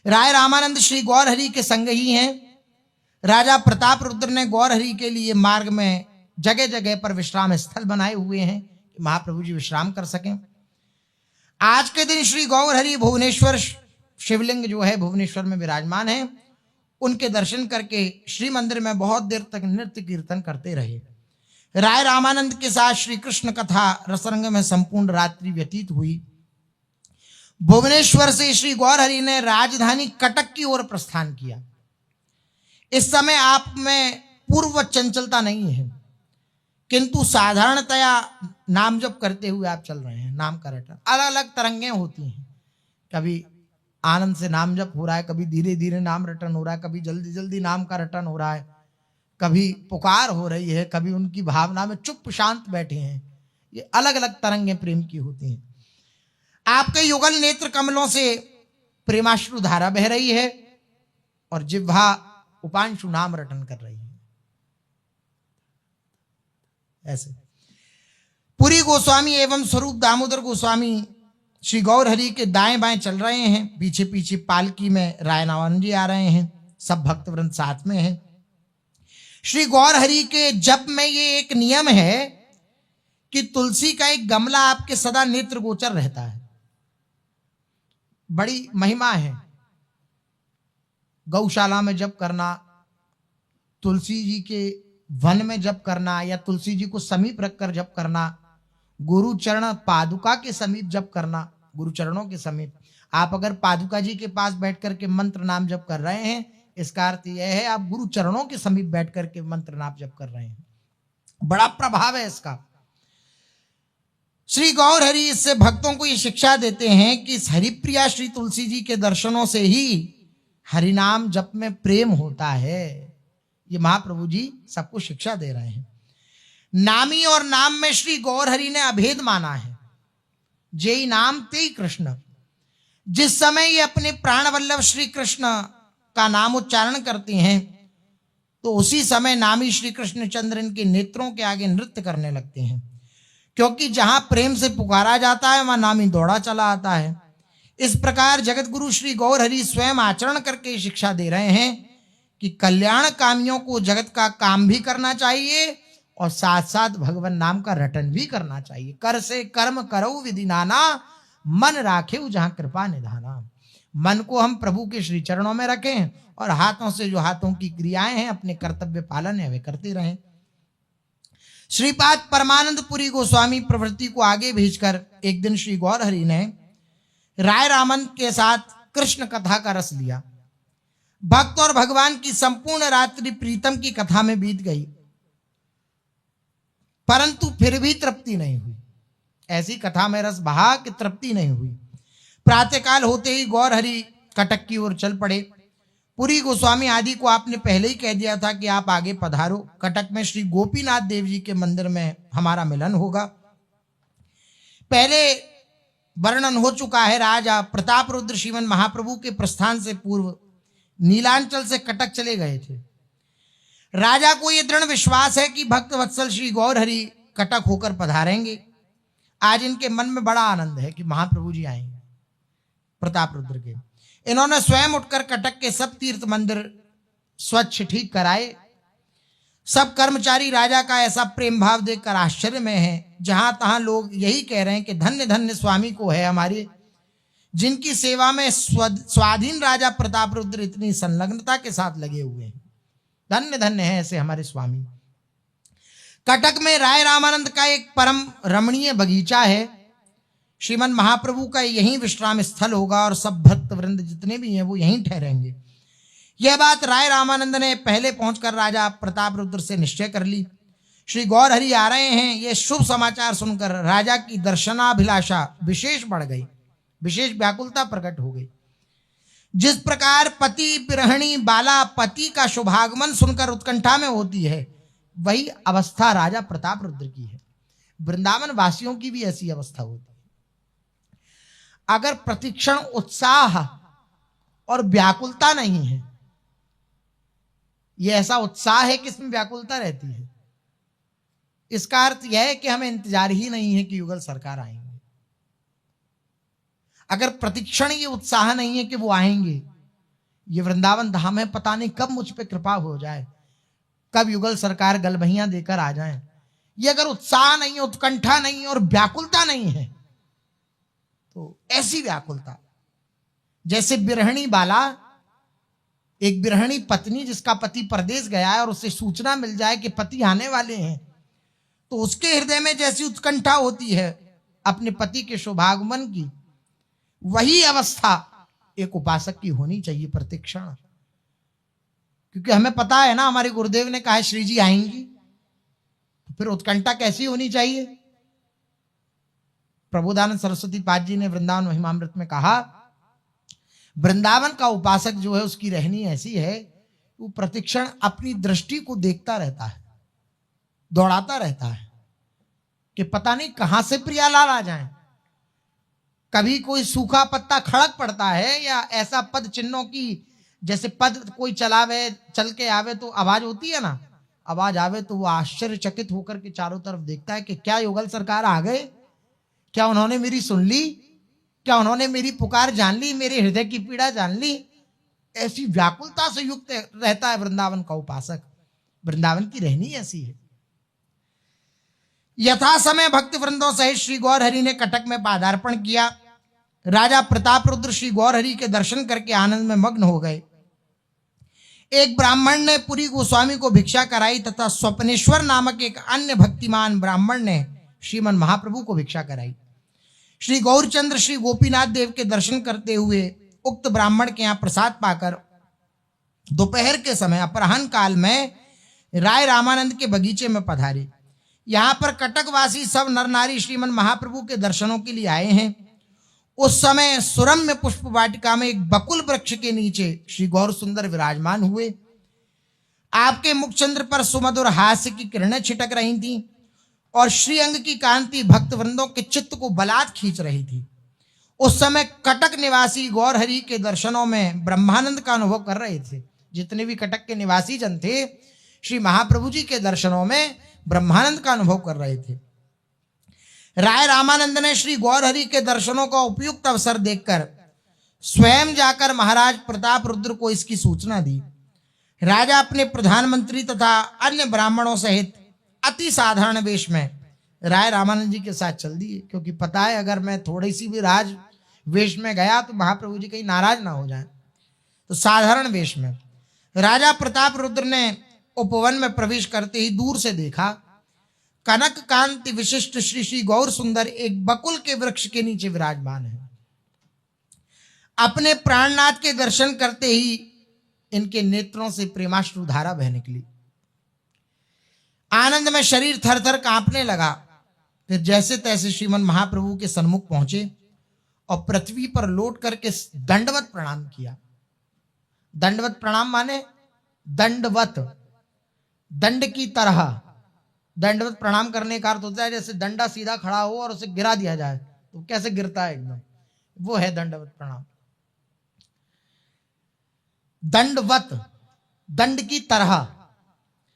राय रामानंद श्री गौर हरि के संग ही हैं। राजा प्रताप रुद्र ने गौर हरि के लिए मार्ग में जगह जगह पर विश्राम स्थल बनाए हुए हैं कि महाप्रभु जी विश्राम कर सकें। आज के दिन श्री गौर हरि भुवनेश्वर शिवलिंग जो है भुवनेश्वर में विराजमान है, उनके दर्शन करके श्री मंदिर में बहुत देर तक नृत्य कीर्तन करते रहे। राय रामानंद के साथ श्री कृष्ण कथा रसरंग में संपूर्ण रात्रि व्यतीत हुई। भुवनेश्वर से श्री गौर हरि ने राजधानी कटक की ओर प्रस्थान किया। इस समय आप में पूर्व चंचलता नहीं है, किंतु साधारणतया नाम जप करते हुए आप चल रहे हैं। नाम का रटन अलग अलग तरंगें होती हैं, कभी आनंद से नाम जप हो रहा है, कभी धीरे धीरे नाम रटन हो रहा है, कभी जल्दी जल्दी नाम का रटन हो रहा है, कभी पुकार हो रही है, कभी उनकी भावना में चुप शांत बैठे हैं। ये अलग अलग तरंगें प्रेम की होती हैं। आपके युगल नेत्र कमलों से प्रेमाश्रु धारा बह रही है और जिह्वा उपांशु नाम रटन कर रही है। ऐसे पुरी गोस्वामी एवं स्वरूप दामोदर गोस्वामी श्री गौर हरि के दाएं बाएं चल रहे हैं। पीछे पीछे पालकी में राय रामानंद जी आ रहे हैं। सब भक्तवृंद साथ में है। श्री गौर हरि के जप में ये एक नियम है कि तुलसी का एक गमला आपके सदा नेत्र गोचर रहता है। बड़ी महिमा है। गौशाला में जप करना, तुलसी जी के वन में जप करना, या तुलसी जी को समीप रखकर जप करना, गुरु चरण पादुका के समीप जप करना, गुरु चरणों के समीप। आप अगर पादुका जी के पास बैठ करके मंत्र नाम जप कर रहे हैं, इसका अर्थ यह है आप गुरु चरणों के समीप बैठ करके मंत्र नाम जप कर रहे हैं। बड़ा प्रभाव है इसका। श्री गौर हरि इससे भक्तों को ये शिक्षा देते हैं कि इस हरिप्रिया श्री तुलसी जी के दर्शनों से ही हरिनाम जप में प्रेम होता है। ये महाप्रभु जी सबको शिक्षा दे रहे हैं। नामी और नाम में श्री गौर हरि ने अभेद माना है। जेई नाम तेई कृष्ण। जिस समय ये अपने प्राण वल्लभ श्री कृष्ण का नाम उच्चारण करते हैं तो उसी समय नामी श्री कृष्ण चंद्र इनके नेत्रों के आगे नृत्य करने लगते हैं, क्योंकि जहां प्रेम से पुकारा जाता है वहां नामी दौड़ा चला आता है। इस प्रकार जगत गुरु श्री गौर हरि स्वयं आचरण करके शिक्षा दे रहे हैं कि कल्याण कामियों को जगत का काम भी करना चाहिए और साथ साथ भगवान नाम का रटन भी करना चाहिए। कर से कर्म करो विधि नाना, मन राखे जहां कृपा निधाना। मन को हम प्रभु के श्री चरणों में रखें और हाथों से जो हाथों की क्रियाएं हैं अपने कर्तव्य पालन है वे करते रहें। श्रीपाद परमानंद पुरी गोस्वामी प्रवृत्ति को आगे भेजकर एक दिन श्री गौर हरि ने राय रामन के साथ कृष्ण कथा का रस लिया। भक्त और भगवान की संपूर्ण रात्रि प्रीतम की कथा में बीत गई, परंतु फिर भी तृप्ति नहीं हुई। ऐसी कथा में रस बहा कि तृप्ति नहीं हुई। प्रातःकाल होते ही गौर हरि कटक की ओर चल पड़े। पुरी गोस्वामी आदि को आपने पहले ही कह दिया था कि आप आगे पधारो, कटक में श्री गोपीनाथ देव जी के मंदिर में हमारा मिलन होगा। पहले वर्णन हो चुका है। राजा प्रताप रुद्र श्रीमन महाप्रभु के प्रस्थान से पूर्व नीलांचल से कटक चले गए थे। राजा को यह दृढ़ विश्वास है कि भक्त वत्सल श्री गौर हरि कटक होकर पधारेंगे। आज इनके मन में बड़ा आनंद है कि महाप्रभु जी आएंगे प्रताप रुद्र के। इन्होंने स्वयं उठकर कटक के सब तीर्थ मंदिर स्वच्छ ठीक कराए। सब कर्मचारी राजा का ऐसा प्रेम भाव देखकर आश्चर्य में हैं। जहां तहां लोग यही कह रहे हैं कि धन्य धन्य स्वामी को है हमारे, जिनकी सेवा में स्वाधीन राजा प्रताप रुद्र इतनी संलग्नता के साथ लगे हुए हैं। धन्य धन्य है ऐसे हमारे स्वामी। कटक में राय रामानंद का एक परम रमणीय बगीचा है। श्रीमन महाप्रभु का यहीं विश्राम स्थल होगा और सब भक्त वृंद जितने भी हैं वो यहीं ठहरेंगे। यह बात राय रामानंद ने पहले पहुंचकर राजा प्रताप रुद्र से निश्चय कर ली। श्री गौर हरि आ रहे हैं, यह शुभ समाचार सुनकर राजा की दर्शनाभिलाषा विशेष बढ़ गई, विशेष व्याकुलता प्रकट हो गई। जिस प्रकार पति पिरहणी बाला पति का शुभागमन सुनकर उत्कंठा में होती है, वही अवस्था राजा प्रताप रुद्र की है। वृंदावन वासियों की भी ऐसी अवस्था होती है। अगर प्रतिक्षण उत्साह और व्याकुलता नहीं है ये ऐसा उत्साह है कि इसमें व्याकुलता रहती है। इसका अर्थ यह है कि हमें इंतजार ही नहीं है कि युगल सरकार आएंगे। अगर प्रतिक्षण ये उत्साह नहीं है कि वो आएंगे, ये वृंदावन धाम है, पता नहीं कब मुझ पे कृपा हो जाए, कब युगल सरकार गलबहियां देकर आ जाए, ये अगर उत्साह नहीं है, उत्कंठा नहीं है और व्याकुलता नहीं है, तो ऐसी व्याकुलता जैसे बिरहणी बाला, एक बिरहणी पत्नी जिसका पति परदेश गया है और उसे सूचना मिल जाए कि पति आने वाले हैं, तो उसके हृदय में जैसी उत्कंठा होती है अपने पति के शुभागमन की, वही अवस्था एक उपासक की होनी चाहिए प्रतिक्षण। क्योंकि हमें पता है ना, हमारे गुरुदेव ने कहा श्री जी आएंगी, तो फिर उत्कंठा कैसी होनी चाहिए। प्रबोधानंद सरस्वती पाद जी ने वृंदावन महिमामृत में कहा, वृंदावन का उपासक जो है उसकी रहनी ऐसी है, वो प्रतिक्षण अपनी दृष्टि को देखता रहता है, दौड़ाता रहता है कि पता नहीं कहां से प्रियालाल आ जाए। कभी कोई सूखा पत्ता खड़क पड़ता है, या ऐसा पद चिन्हों की, जैसे पद कोई चलावे, चल के आवे तो आवाज होती है ना, आवाज आवे तो वो आश्चर्यचकित होकर के चारों तरफ देखता है कि क्या युगल सरकार आ गए, क्या उन्होंने मेरी सुन ली, क्या उन्होंने मेरी पुकार जान ली, मेरे हृदय की पीड़ा जान ली। ऐसी व्याकुलता से युक्त रहता है वृंदावन का उपासक। वृंदावन की रहनी ऐसी है। यथा समय भक्त वृंदों सहित श्री गौर हरि ने कटक में पादार्पण किया। राजा प्रताप रुद्र श्री गौर हरि के दर्शन करके आनंद में मग्न हो गए। एक ब्राह्मण ने पुरी गोस्वामी को भिक्षा कराई तथा स्वप्नेश्वर नामक एक अन्य भक्तिमान ब्राह्मण ने श्रीमन महाप्रभु को भिक्षा कराई। श्री गौरचंद्र श्री गोपीनाथ देव के दर्शन करते हुए उक्त ब्राह्मण के यहाँ प्रसाद पाकर दोपहर के समय अपराह्न काल में राय रामानंद के बगीचे में पधारे। यहाँ पर कटकवासी सब नर नारी श्रीमन महाप्रभु के दर्शनों के लिए आए हैं। उस समय सुरम्य पुष्प वाटिका में एक बकुल वृक्ष के नीचे श्री गौर सुंदर विराजमान हुए। आपके मुखचंद्र पर सुमधुर हास्य की किरणें छिटक रही थीं और श्रीअंग की कांति भक्त वृंदों के चित्त को बलात् खींच रही थी। उस समय कटक निवासी गौर हरि के दर्शनों में ब्रह्मानंद का अनुभव कर रहे थे। जितने भी कटक के निवासी जन थे, श्री महाप्रभु जी के दर्शनों में ब्रह्मानंद का अनुभव कर रहे थे। राय रामानंद ने श्री गौर हरि के दर्शनों का उपयुक्त अवसर देखकर स्वयं जाकर महाराज प्रताप रुद्र को इसकी सूचना दी। राजा अपने प्रधानमंत्री तथा अन्य ब्राह्मणों सहित अति साधारण वेश में राय रामानंद जी के साथ चल दिए, क्योंकि पता है अगर मैं थोड़ी सी भी राज वेश में गया तो महाप्रभु जी कहीं नाराज ना हो जाए। तो साधारण वेश में राजा प्रताप रुद्र ने उपवन में प्रवेश करते ही दूर से देखा, कनक कांति विशिष्ट श्री श्री गौर सुंदर एक बकुल के वृक्ष के नीचे विराजमान है। अपने प्राणनाथ के दर्शन करते ही इनके नेत्रों से प्रेमाश्रु धारा बह निकली। आनंद में शरीर थर थर कांपने लगा। फिर जैसे तैसे श्रीमन महाप्रभु के सन्मुख पहुंचे और पृथ्वी पर लौट करके दंडवत प्रणाम किया। दंडवत प्रणाम माने दंडवत, दंड की तरह। दंडवत प्रणाम करने का अर्थ होता है जैसे दंडा सीधा खड़ा हो और उसे गिरा दिया जाए तो कैसे गिरता है एकदम, वो है दंडवत प्रणाम। दंडवत, दंड की तरह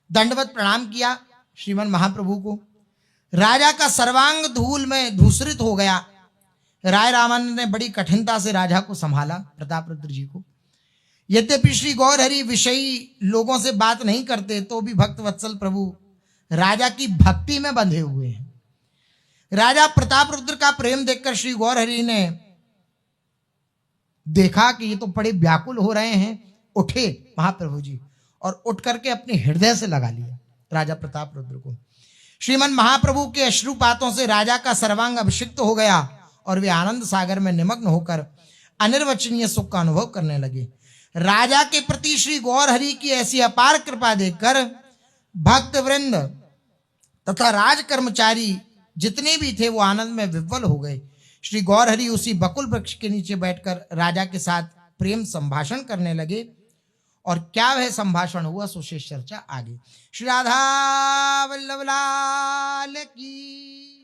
दंडवत प्रणाम किया श्रीमन महाप्रभु को। राजा का सर्वांग धूल में धूसरित हो गया। राय रामानंद ने बड़ी कठिनता से राजा को संभाला, प्रताप रुद्र जी को। यद्यपि श्री गौर हरि विषयी लोगों से बात नहीं करते तो भी भक्त वत्सल प्रभु राजा की भक्ति में बंधे हुए हैं। राजा प्रताप रुद्र का प्रेम देखकर श्री गौर हरि ने देखा कि ये तो बड़े व्याकुल हो रहे हैं। उठे महाप्रभु जी और उठ करके अपने हृदय से लगा लिया राजा प्रताप रुद्र को। श्रीमन महाप्रभु के अश्रुपातों से राजा का सर्वांग अभिषिक्त हो गया और वे आनंद सागर में निमग्न होकर अनिर्वचनीय सुख का अनुभव करने लगे। राजा के प्रति श्री गौर हरि की ऐसी अपार कृपा देखकर भक्त वृंद तथा राज कर्मचारी जितने भी थे वो आनंद में विह्वल हो गए। श्री गौर हरि उसी बकुल वृक्ष के नीचे बैठकर राजा के साथ प्रेम संभाषण करने लगे। और क्या वह संभाषण हुआ सो शेष चर्चा आगे। श्री राधा वल्लभ लाल की।